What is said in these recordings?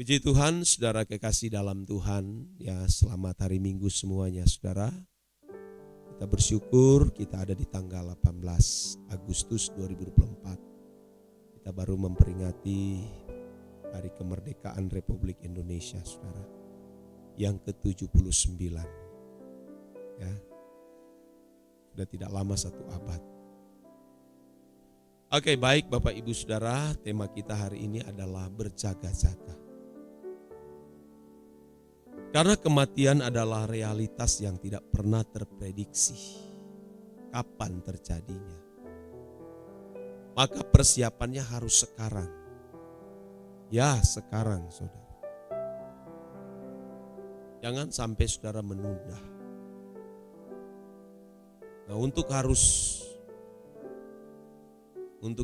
Puji Tuhan, saudara kekasih dalam Tuhan. Ya, selamat hari Minggu semuanya, saudara. Kita bersyukur kita ada di tanggal 18 Agustus 2024. Kita baru memperingati Hari Kemerdekaan Republik Indonesia, saudara. Yang ke-79. Ya. Sudah tidak lama 1 abad. Oke, baik Bapak Ibu Saudara, tema kita hari ini adalah berjaga-jaga. Karena kematian adalah realitas yang tidak pernah terprediksi kapan terjadinya. Maka persiapannya harus sekarang. Ya, sekarang saudara. Jangan sampai saudara menunda. Nah, untuk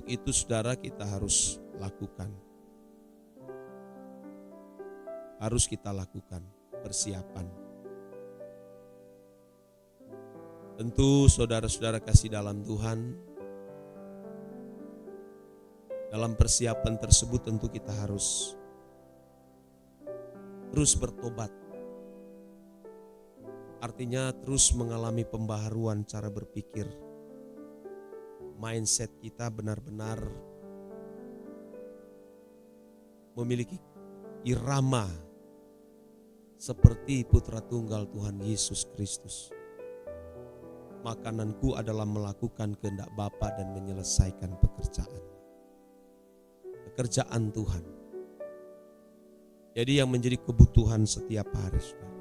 itu saudara kita harus lakukan. Harus kita lakukan persiapan. Tentu saudara-saudara kasih dalam Tuhan, dalam persiapan tersebut tentu kita harus terus bertobat. Artinya terus mengalami pembaharuan cara berpikir. Mindset kita benar-benar memiliki irama seperti Putra Tunggal Tuhan Yesus Kristus. Makananku adalah melakukan kehendak Bapa dan menyelesaikan pekerjaan Tuhan. Jadi yang menjadi kebutuhan setiap hari, saudara.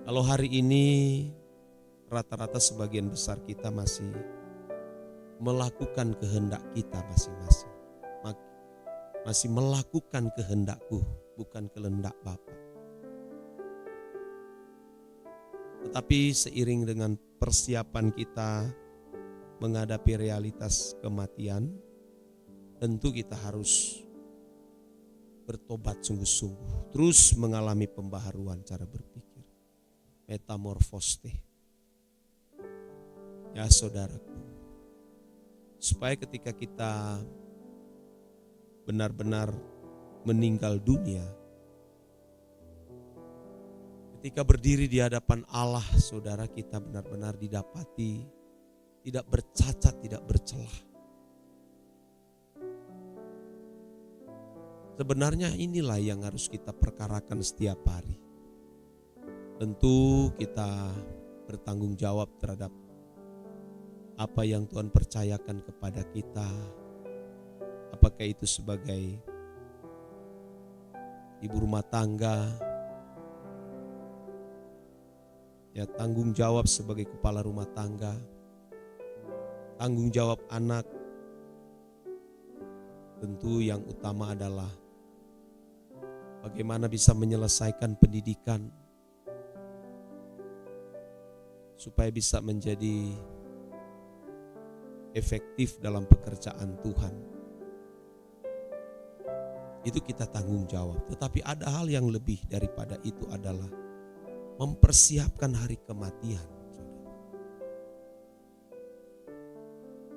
Kalau hari ini rata-rata sebagian besar kita masih melakukan kehendak kita masing-masing. Masih melakukan kehendakku, bukan kehendak Bapa. Tetapi seiring dengan persiapan kita menghadapi realitas kematian, tentu kita harus bertobat sungguh-sungguh, terus mengalami pembaharuan cara berpikir, metamorfoste. Ya saudaraku, supaya ketika kita benar-benar meninggal dunia, ketika berdiri di hadapan Allah, saudara, kita benar-benar didapati tidak bercacat, tidak bercelah. Sebenarnya inilah yang harus kita perkarakan setiap hari. Tentu kita bertanggung jawab terhadap apa yang Tuhan percayakan kepada kita. Apakah itu sebagai ibu rumah tangga, ya tanggung jawab sebagai kepala rumah tangga, tanggung jawab anak. Tentu yang utama adalah bagaimana bisa menyelesaikan pendidikan supaya bisa menjadi efektif dalam pekerjaan Tuhan. Itu kita tanggung jawab. Tetapi ada hal yang lebih daripada itu adalah mempersiapkan hari kematian.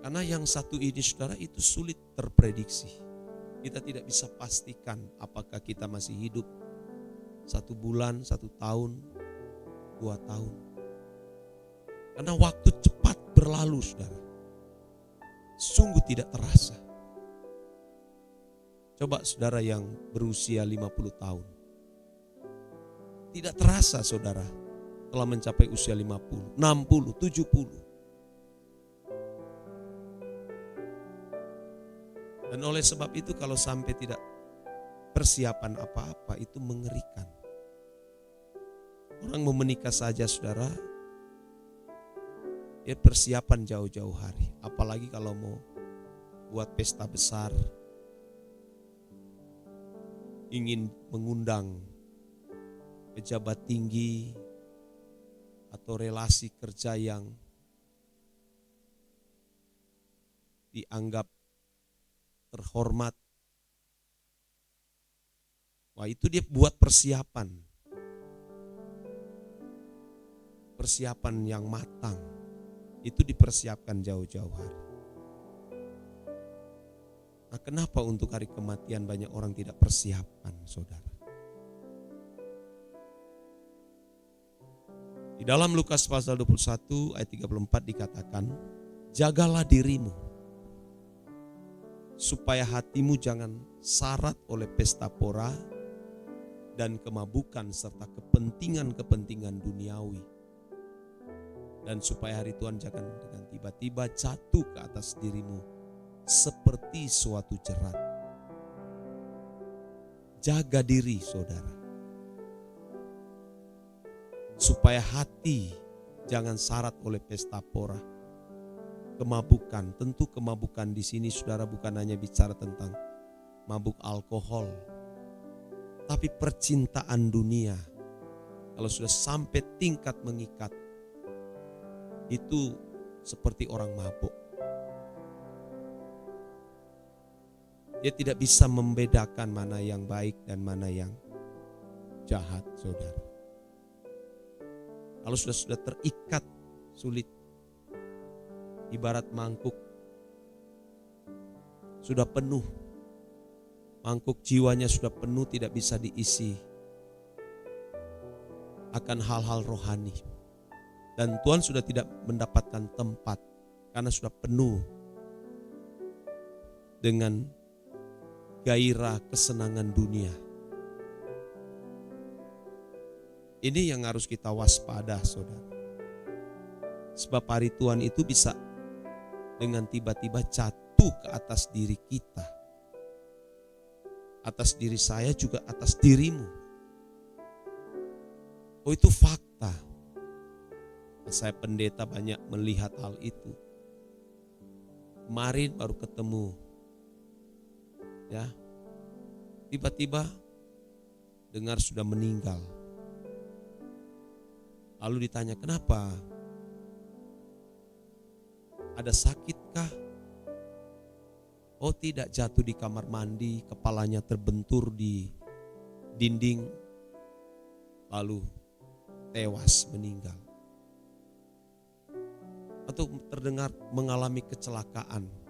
Karena yang satu ini saudara itu sulit terprediksi. Kita tidak bisa pastikan apakah kita masih hidup 1 bulan, 1 tahun, 2 tahun. Karena waktu cepat berlalu saudara. Sungguh tidak terasa. Coba saudara yang berusia 50 tahun. Tidak terasa saudara telah mencapai usia 50, 60, 70. Dan oleh sebab itu kalau sampai tidak persiapan apa-apa itu mengerikan. Orang mau menikah saja saudara, dia persiapan jauh-jauh hari. Apalagi kalau mau buat pesta besar, ingin mengundang pejabat tinggi atau relasi kerja yang dianggap terhormat. Wah, itu dia buat persiapan. Persiapan yang matang. Itu dipersiapkan jauh-jauh hari. Nah, kenapa untuk hari kematian banyak orang tidak persiapan, saudara? Di dalam Lukas pasal 21 ayat 34 dikatakan, jagalah dirimu, supaya hatimu jangan syarat oleh pesta pora dan kemabukan serta kepentingan-kepentingan duniawi. Dan supaya hari Tuhan jangan dengan tiba-tiba jatuh ke atas dirimu seperti suatu jerat. Jaga diri, saudara, supaya hati jangan syarat oleh pesta pora, kemabukan. Tentu kemabukan di sini, saudara, bukan hanya bicara tentang mabuk alkohol, tapi percintaan dunia. Kalau sudah sampai tingkat mengikat, itu seperti orang mabuk. Dia tidak bisa membedakan mana yang baik dan mana yang jahat, saudara. Kalau sudah terikat, sulit. Ibarat mangkuk sudah penuh, mangkuk jiwanya sudah penuh, tidak bisa diisi akan hal-hal rohani. Dan Tuhan sudah tidak mendapatkan tempat karena sudah penuh dengan gairah kesenangan dunia. Ini yang harus kita waspada, saudara. Sebab hari Tuhan itu bisa dengan tiba-tiba jatuh ke atas diri kita. Atas diri saya juga atas dirimu. Oh, itu fakta. Saya pendeta banyak melihat hal itu. Kemarin baru ketemu. Ya. Tiba-tiba dengar sudah meninggal. Lalu ditanya, kenapa? Ada sakitkah? Oh, tidak, jatuh di kamar mandi, kepalanya terbentur di dinding, lalu tewas meninggal. Atau terdengar mengalami kecelakaan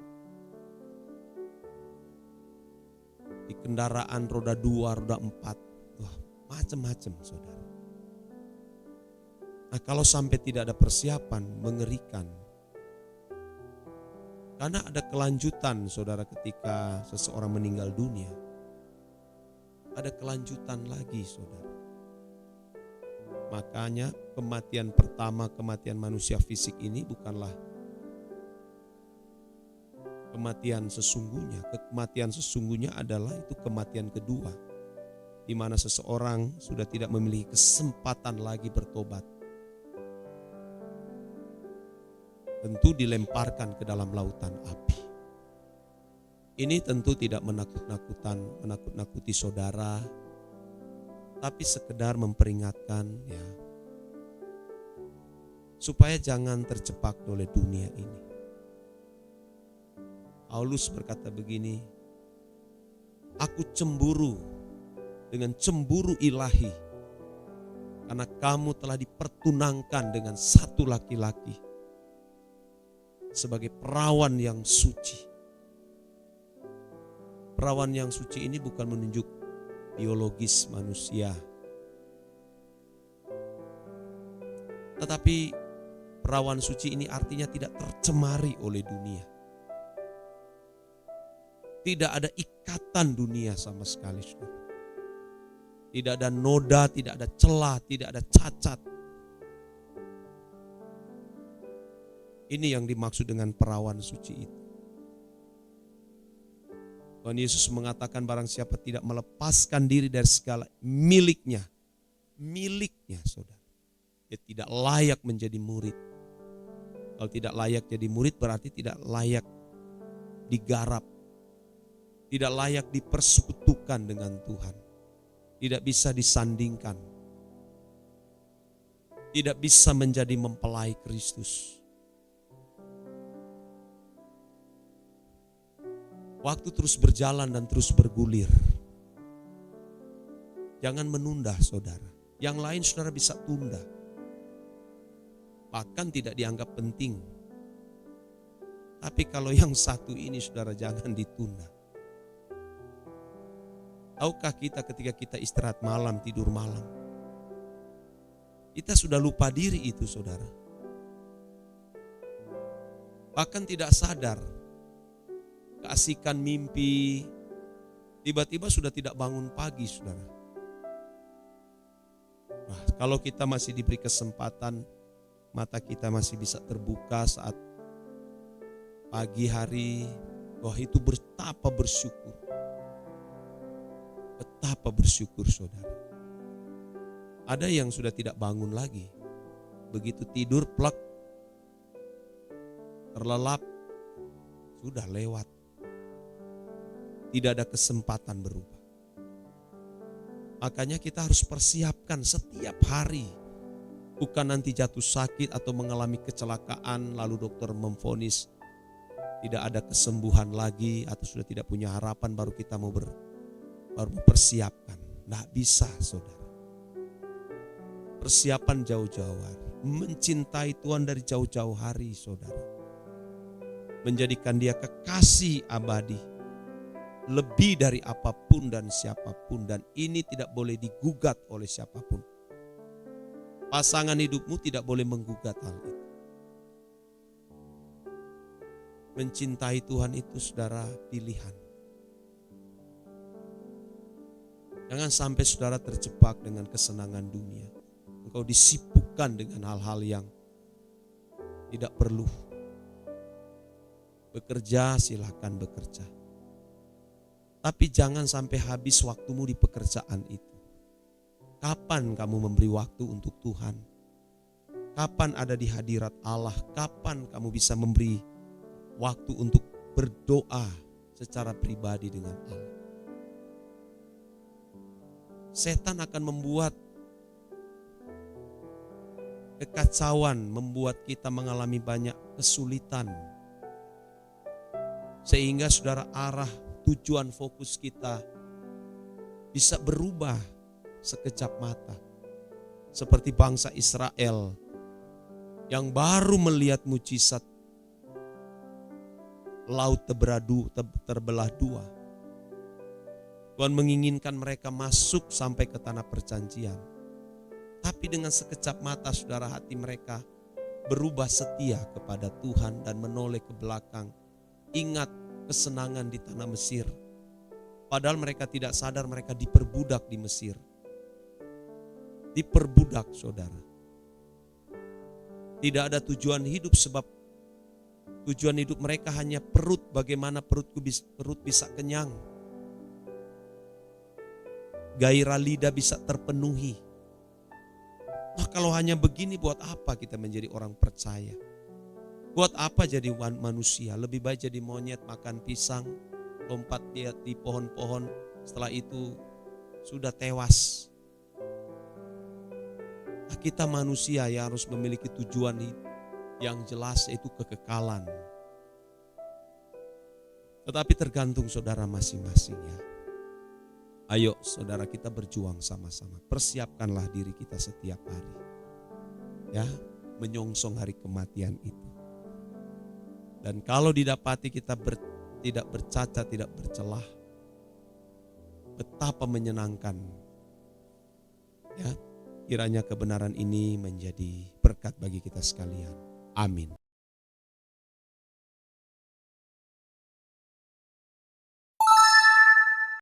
di kendaraan roda 2, roda 4. Wah, macam-macam, saudara. Nah, kalau sampai tidak ada persiapan, mengerikan. Karena ada kelanjutan, saudara, ketika seseorang meninggal dunia. Ada kelanjutan lagi, saudara. Makanya kematian pertama, kematian manusia fisik ini bukanlah kematian sesungguhnya. Kematian sesungguhnya adalah itu kematian kedua, di mana seseorang sudah tidak memiliki kesempatan lagi bertobat. Tentu dilemparkan ke dalam lautan api. Ini tentu tidak menakut-nakuti saudara, tapi sekedar memperingatkan, ya, supaya jangan terjebak oleh dunia ini. Paulus berkata begini, aku cemburu dengan cemburu ilahi, karena kamu telah dipertunangkan dengan satu laki-laki sebagai perawan yang suci. Perawan yang suci ini bukan menunjuk biologis manusia, tetapi perawan suci ini artinya tidak tercemari oleh dunia. Tidak ada ikatan dunia sama sekali, saudara. Tidak ada noda, tidak ada celah, tidak ada cacat. Ini yang dimaksud dengan perawan suci itu. Tuhan Yesus mengatakan barang siapa tidak melepaskan diri dari segala miliknya, saudara, dia tidak layak menjadi murid. Kalau tidak layak jadi murid berarti tidak layak digarap, tidak layak dipersekutukan dengan Tuhan, tidak bisa disandingkan, tidak bisa menjadi mempelai Kristus. Waktu terus berjalan dan terus bergulir. Jangan menunda, saudara. Yang lain saudara bisa tunda. Bahkan tidak dianggap penting. Tapi kalau yang satu ini, saudara, jangan ditunda. Tahukah kita ketika kita istirahat malam, tidur malam, kita sudah lupa diri itu, saudara. Bahkan tidak sadar, keasikan mimpi, tiba-tiba sudah tidak bangun pagi, saudara. Nah, kalau kita masih diberi kesempatan, mata kita masih bisa terbuka saat pagi hari, wah itu betapa bersyukur. Betapa bersyukur, saudara. Ada yang sudah tidak bangun lagi. Begitu tidur, plek, terlelap, sudah lewat. Tidak ada kesempatan berubah. Makanya kita harus persiapkan setiap hari. Bukan nanti jatuh sakit atau mengalami kecelakaan lalu dokter memvonis tidak ada kesembuhan lagi atau sudah tidak punya harapan baru kita baru mempersiapkan. Nggak bisa, saudara. Persiapan jauh-jauh hari. Mencintai Tuhan dari jauh-jauh hari, saudara. Menjadikan Dia kekasih abadi. Lebih dari apapun dan siapapun, dan ini tidak boleh digugat oleh siapapun. Pasangan hidupmu tidak boleh menggugat hal itu. Mencintai Tuhan itu, saudara, pilihan. Jangan sampai saudara terjebak dengan kesenangan dunia. Engkau disibukkan dengan hal-hal yang tidak perlu. Bekerja, silakan bekerja. Tapi jangan sampai habis waktumu di pekerjaan itu. Kapan kamu memberi waktu untuk Tuhan? Kapan ada di hadirat Allah? Kapan kamu bisa memberi waktu untuk berdoa secara pribadi dengan Allah? Setan akan membuat kekacauan, membuat kita mengalami banyak kesulitan. Sehingga saudara, arah tujuan fokus kita bisa berubah sekejap mata. Seperti bangsa Israel yang baru melihat mujizat laut terbelah dua. Tuhan menginginkan mereka masuk sampai ke tanah perjanjian. Tapi dengan sekejap mata, saudara, hati mereka berubah setia kepada Tuhan dan menoleh ke belakang. Ingat kesenangan di tanah Mesir. Padahal mereka tidak sadar mereka diperbudak di Mesir. Diperbudak, saudara. Tidak ada tujuan hidup sebab tujuan hidup mereka hanya perut. Bagaimana perut bisa kenyang. Gairah lidah bisa terpenuhi. Nah, kalau hanya begini, buat apa kita menjadi orang percaya? Buat apa jadi manusia? Lebih baik jadi monyet makan pisang, lompat di pohon-pohon, setelah itu sudah tewas. Nah, kita manusia yang harus memiliki tujuan yang jelas, yaitu kekekalan. Tetapi tergantung saudara masing-masing, ya. Ayo saudara, kita berjuang sama-sama. Persiapkanlah diri kita setiap hari, ya, menyongsong hari kematian itu. Dan kalau didapati kita tidak bercacat, tidak bercelah, betapa menyenangkan. Ya, kiranya kebenaran ini menjadi berkat bagi kita sekalian. Amin.